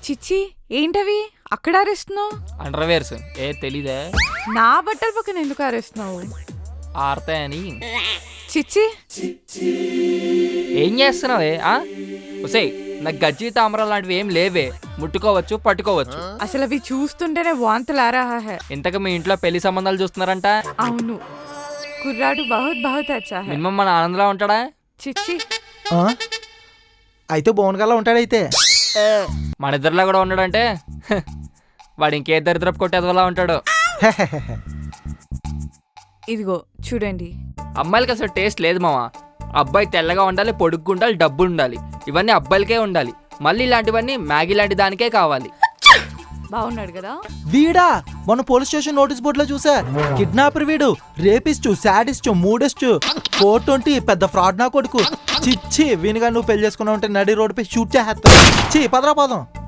చిచ్చి ఏంటవి అక్కడ అరేస్తున్నావు? అండర్వేర్స్ తెలీదే? నా బట్టల పక్కన ఎందుకు అరేస్తున్నావు? ఆడతాయని. చిచ్చి ఏం చేస్తున్నావే? ఒసే నాకు గజ్జి తామర లాంటివి ఏం లేవే, ముట్టుకోవచ్చు పట్టుకోవచ్చు. అసలు అవి చూస్తుంటేనే వాంతులారా హై. ఇంతకు మీ ఇంట్లో పెళ్లి సంబంధాలు చూస్తున్నారంట? అవును, కుర్రాడు బహుత్ బహుత్ అచ్చా హై. మినిమం మన ఆనందలా ఉంటాడా? చిచ్చి అయితే బోన్గాలా ఉంటాడైతే. మన ఇద్దరిలా కూడా ఉన్నాడంటే వాడు ఇంకే దరిద్రపు కొట్టేదలా ఉంటాడు. ఇదిగో చూడండి. అమ్మాయిలకి అసలు టేస్ట్ లేదు మామ. అబ్బాయి తెల్లగా ఉండాలి, పొడుగ్గా ఉండాలి, డబ్బు ఉండాలి. ఇవన్నీ అబ్బాయిలకే ఉండాలి. మళ్ళీ ఇలాంటివన్నీ మ్యాగీ లాంటి దానికే కావాలి. బాగున్నాడు కదా వీడా? మొన్న పోలీస్ స్టేషన్ నోటీస్ బోర్డులో చూసా. కిడ్నాపర్ వీడు, రేపిస్టు, సాడిస్టు, మూడెస్టు, 420 పెద్ద ఫ్రాడ్ నా కొడుకు. చిచ్చి వీనిగా నువ్వు పెళ్లి చేసుకున్నావు అంటే నడి రోడ్డుపై షూట్ చేస్తావు. చి పదరా పదం.